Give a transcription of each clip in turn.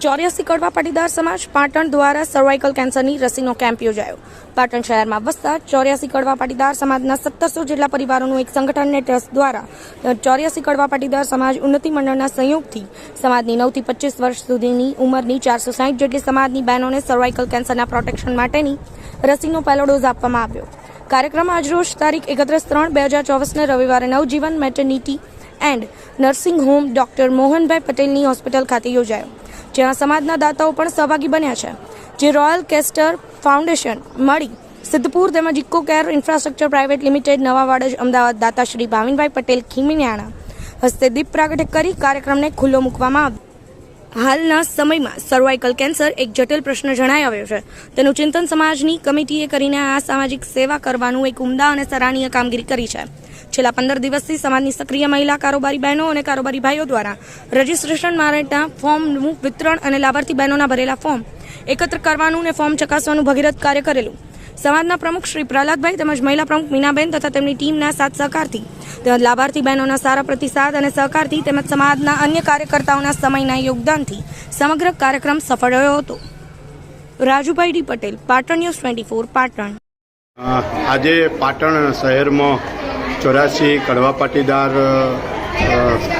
84 કડવા પાટીદાર સમાજ પાટણ દ્વારા સર્વાઇકલ કેન્સરની રસીનો કેમ્પ યોજાયો। પાટણ શહેરમાં વસતા 84 કડવા પાટીદાર સમાજના 1700 જેટલા પરિવારોનું એક સંગઠનને ટ્રસ્ટ દ્વારા 84 કડવા પાટીદાર સમાજ ઉન્નતિ મંડળના સહયોગથી સમાજની 9 થી 25 વર્ષ સુધીની ઉંમરની 460 જેટલી સમાજની બહેનોને સર્વાઇકલ કેન્સરના પ્રોટેક્શન માટેની રસીનો પહેલો ડોઝ આપવામાં આવ્યો। કાર્યક્રમ આજરોજ તારીખ 31/3/2024ને રવિવારે Navjivan maternity and nursing home doctor Mohanbhai પટેલની હોસ્પિટલ ખાતે યોજાયો, જેમાં સમાજના દાતાઓ પણ સહભાગી બન્યા છે, જે રોયલ કેસ્ટર ફાઉન્ડેશન મળી સિદ્ધપુર તેમજ eco care infrastructure private limited Navavadaj Ahmedabad દાતા શ્રી ભાવિનભાઈ પટેલ ખીમિયાણા હસ્તે દીપ પ્રાગટ્ય કરી કાર્યક્રમને ખુલ્લો મૂકવામાં આવ્યો। હાલના સમયમાં સર્વાઇકલ કેન્સર એક જટિલ પ્રશ્ન જણાઈ આવ્યો છે, તેનું ચિંતન સમાજની કમિટીએ કરીને આ સામાજિક સેવા કરવાનું એક ઉમદા અને સરાહનીય કામગીરી કરી છે। છેલ્લા 15 દિવસથી સમાજની સક્રિય મહિલા કારોબારી બહેનો અને કારોબારી ભાઈઓ દ્વારા રજીસ્ટ્રેશન માટેના ફોર્મનું વિતરણ અને લાભાર્થી બહેનોના ભરેલા ફોર્મ એકત્ર કરવાનું અને ફોર્મ ચકાસવાનું ભગીરથ કાર્ય કરેલું। સમાજના પ્રમુખ શ્રી પ્રહલાદભાઈ તેમજ મહિલા પ્રમુખ મીનાબેન તથા તેમની ટીમના સાથ સહકારથી તેમજ લાભાર્થી બહેનોના સારા પ્રતિસાદ અને સહકારથી તેમજ સમાજના અન્ય કાર્યકર્તાઓના સમયના યોગદાનથી સમગ્ર કાર્યક્રમ સફળ રહ્યો હતો। Rajubhai D Patel, Patan news 24, Patan. આજે પાટણ શહેરમાં 84 કડવા પાટીદાર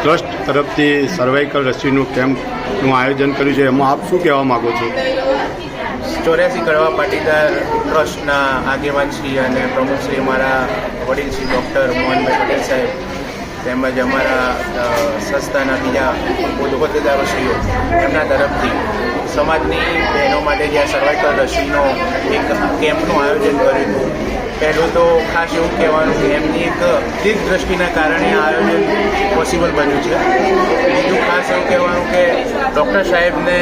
ટ્રસ્ટ તરફથી સર્વાઇકલ રસીનું કેમ્પનું આયોજન કર્યું છે, એમાં આપ શું કહેવા માગો છો? 84 કડવા પાટીદાર ટ્રસ્ટના આગેવાન શ્રી અને પ્રમુખ શ્રી અમારા વડીલ શ્રી ડૉક્ટર મોહનભાઈ પટેલ સાહેબ તેમજ અમારા સંસ્થાના બીજા હોદ્દેદારોશ્રીઓ એમના તરફથી સમાજની બહેનો માટે જ્યાં સર્વાઇકલ રસીનો એક કેમ્પનું આયોજન કર્યું હતું। પહેલું તો ખાસ એવું કહેવાનું કે એમની એક દીર્ઘદ્રષ્ટિના કારણે આ આયોજન પોસિબલ બન્યું છે। બીજું ખાસ એવું કહેવાનું કે ડૉક્ટર સાહેબને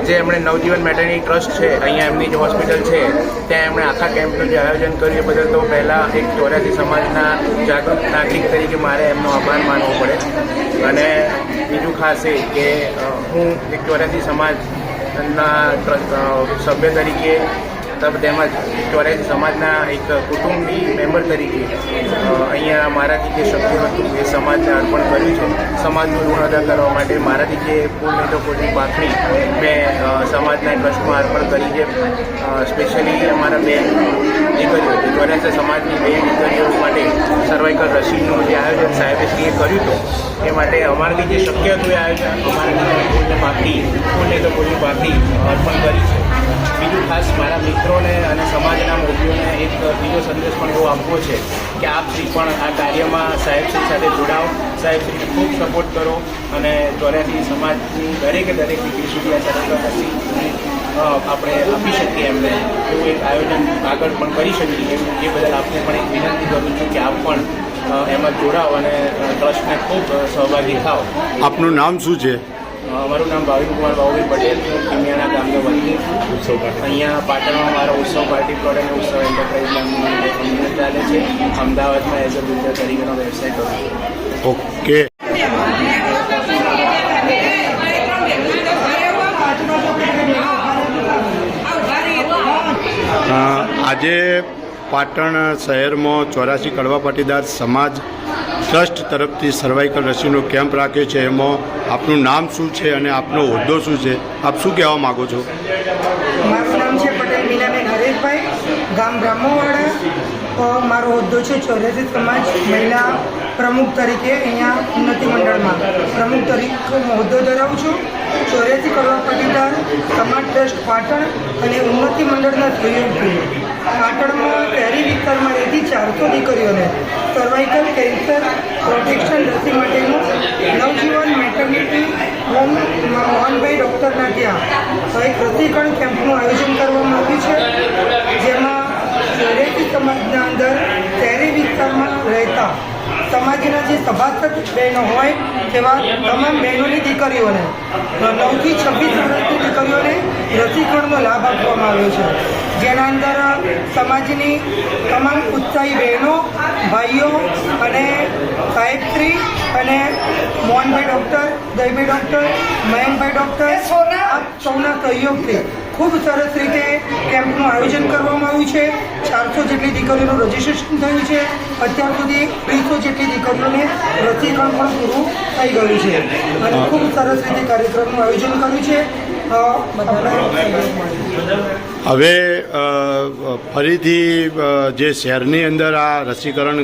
જે એમણે નવજીવન મેટર્નિટી ટ્રસ્ટ છે, અહીંયા એમની જે હોસ્પિટલ છે ત્યાં એમણે આખા કેમ્પનું જે આયોજન કર્યું એ બદલ તો પહેલાં એક 84 સમાજના જાગૃત નાગરિક તરીકે મારે એમનો આભાર માનવો પડે। અને બીજું ખાસ એ કે હું એક 84 સમાજના સભ્ય તરીકે તેમજ 84 સમાજના એક કુટુંબી મેમ્બર તરીકે અહીંયા મારાથી જે શક્ય હતું એ સમાજને અર્પણ કર્યું છે। સમાજનું ઋણ અદા કરવા માટે મારાથી જે પૂર્ણ તો પૂરી પાખડી મેં સમાજના ટ્રસ્ટમાં અર્પણ કરી છે। સ્પેશિયલી અમારા બેન દીકરીઓ 84 સમાજની બેન દીકરીઓ માટે સર્વાઇકલ રસીનું જે આયોજન સાહેબશ્રીએ કર્યું હતું એ માટે અમારાથી જે શક્ય હતું એ આયોજન અમારાથી પૂર્ણ તો પૂરી પાખડી અર્પણ કરી છે। બીજું ખાસ મારા મિત્રોને અને સમાજના મોભીઓને એક બીજો સંદેશ પણ એવો આપવો છે કે આપ શ્રી પણ આ કાર્યમાં સાહેબશ્રી સાથે જોડાઓ, સાહેબશ્રીને ખૂબ સપોર્ટ કરો અને 84 સમાજની દરેક દીકરી સુધી આ સર્વાઇકલ રસી આપણે આપી શકીએ એમને એવું એક આયોજન આગળ પણ કરી શકીએ। એ બદલ આપને પણ એક વિનંતી કરું છું કે આપ પણ એમાં જોડાઓ અને ટ્રસ્ટને ખૂબ સહભાગી થાઓ। આપનું નામ શું છે? મારું નામ ભાવિનકુમાર બાબુભાઈ પટેલ, હું ખીમિયાણા ગામનો વતની છું। અહીંયા પાટણમાં મારો ઉત્સવ પાર્ટી પ્લોટ અને ઉત્સવ એન્ટરપ્રાઇઝ નામની કંપની ચાલે છે। અમદાવાદમાં એઝ અ બિલ્ડર તરીકેનો વ્યવસાય કરું છું। ઓકે, આજે પાટણ શહેરમાં 84 કડવા પાટીદાર સમાજ ટ્રસ્ટ તરફથી સર્વાઇકલ રસીનો કેમ્પ રાખ્યો છે, એમાં આપનું નામ શું છે અને આપનો હોદ્દો શું છે? આપ શું કહેવા માગો છો? મારું નામ છે પટેલ મીનાબેન હરેશભાઈ, ગામ બ્રહ્મવાડા। મારો હોદ્દો છે 84 સમાજ મહિલા પ્રમુખ તરીકે અહીંયા ઉન્નતિ મંડળમાં પ્રમુખ તરીકે હોદ્દો ધરાવું છું। 84 કડવા પાટીદાર સમાજ ટ્રસ્ટ પાટણ અને ઉન્નતિ મંડળના સહયોગથી પાટણમાં શહેરી વિસ્તારમાં રહેતી 400 દીકરીઓને સર્વાઇકલ કેન્સર પ્રોટેક્શન રસી માટેનું નવજીવન મેટર્નિટી હોમ મોહનભાઈ ડૉક્ટરના ત્યાં એક રસીકરણ કેમ્પનું આયોજન કરવામાં આવ્યું છે, જેમાં 84 સમાજના અંદર શહેરી વિસ્તારમાં રહેતા સમાજના જે સભાસદ બહેનો હોય તેવા તમામ બહેનોની દીકરીઓને 9 થી 26 વર્ષની દીકરીઓને રસીકરણનો લાભ આપવામાં આવ્યો છે, જેના અંદર સમાજની તમામ ઉત્સાહી બહેનો, ભાઈઓ અને સાહેબશ્રી અને Mohanbhai doctor, દહીભાઈ doctor, Mayankbhai doctor આ સૌના સહયોગથી ખૂબ સરસ રીતે કેમ્પનું આયોજન કરવામાં આવ્યું છે. 400 જેટલી દીકરીઓનું રજીસ્ટ્રેશન થયું છે. અત્યાર સુધી 200 જેટલી દીકરીઓને રસીકરણ પણ પૂરું થઈ ગયું છે અને ખૂબ સરસ રીતે કાર્યક્રમનું આયોજન કર્યું છે. હવે ફરીથી જે શહેરની અંદર આ રસીકરણ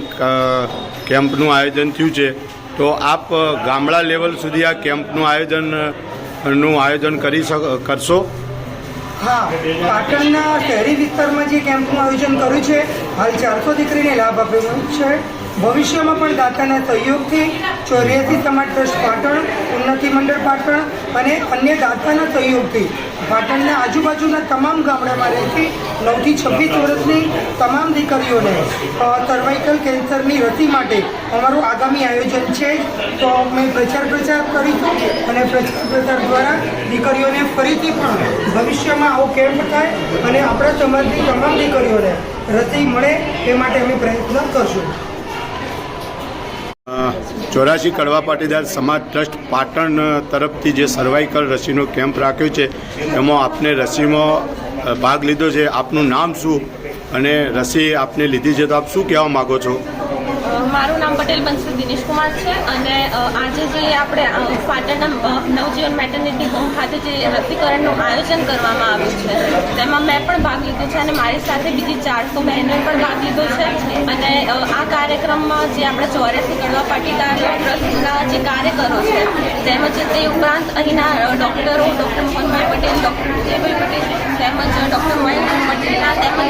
કેમ્પનું આયોજન થયું છે, તો આપ ગામડા લેવલ સુધી આ કેમ્પનું આયોજન કરશો? હા, પાટણના શહેરી વિસ્તારમાં જે કેમ્પનું આયોજન કર્યું છે, હાલ 400 દીકરીને લાભ આપ્યો છે. ભવિષ્યમાં પણ દાતાના સહયોગથી 84 સમાજ ટ્રસ્ટ પાટણ, ઉન્નતિ મંડળ પાટણ અને અન્ય દાતાના સહયોગથી પાટણના આજુબાજુના તમામ ગામડામાં રહેતી 9 થી 26 વર્ષની તમામ દીકરીઓને સર્વાઇકલ કેન્સરની રસી માટે અમારું આગામી આયોજન છે. તો અમે પ્રચાર કરીશું અને પ્રચાર દ્વારા દીકરીઓને ફરીથી પણ ભવિષ્યમાં આવો કેમ્પ થાય અને આપણા સમાજની તમામ દીકરીઓને રસી મળે એ માટે અમે પ્રયત્ન કરશું. 84 કડવા પાટીદાર સમાજ ટ્રસ્ટ પાટણ તરફથી જે સર્વાઇકલ રસીનો કેમ્પ રાખ્યો છે, એમાં આપને રસીમાં ભાગ લીધો છે. આપનું નામ શું અને રસી આપને લીધી છે, તો આપ શું કહેવા માગો છો? મારું નામ પટેલ બંસી દિનેશ કુમાર છે અને આજે જે આપણે પાટણના નવજીવન મેટર્નિટી હોમ ખાતે જે રસીકરણનું આયોજન કરવામાં આવ્યું છે, તેમાં મેં પણ ભાગ લીધો છે અને મારી સાથે બીજી 400 બહેનોએ પણ ભાગ લીધો છે. અને આ કાર્યક્રમમાં જે આપણે 84 કડવા પાટીદાર ટ્રસ્ટના જે કાર્યકરો છે, તેમજ તે ઉપરાંત અહીંના ડૉક્ટરો, ડૉક્ટર મોહનભાઈ પટેલ, ડૉક્ટર વિજયભાઈ પટેલ, તેમજ ડૉક્ટર મહેન્દ્ર પટેલના, તેમજ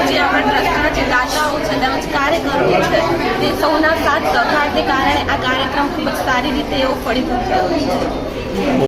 જે આપણા ટ્રસ્ટના જે દાતાઓ છે, તેમજ કાર્યકરો છે, તે સૌના સાથ સહકારને કારણે આ કાર્યક્રમ ખૂબ જ સારી રીતે એવો ફળીભૂત થયો છે.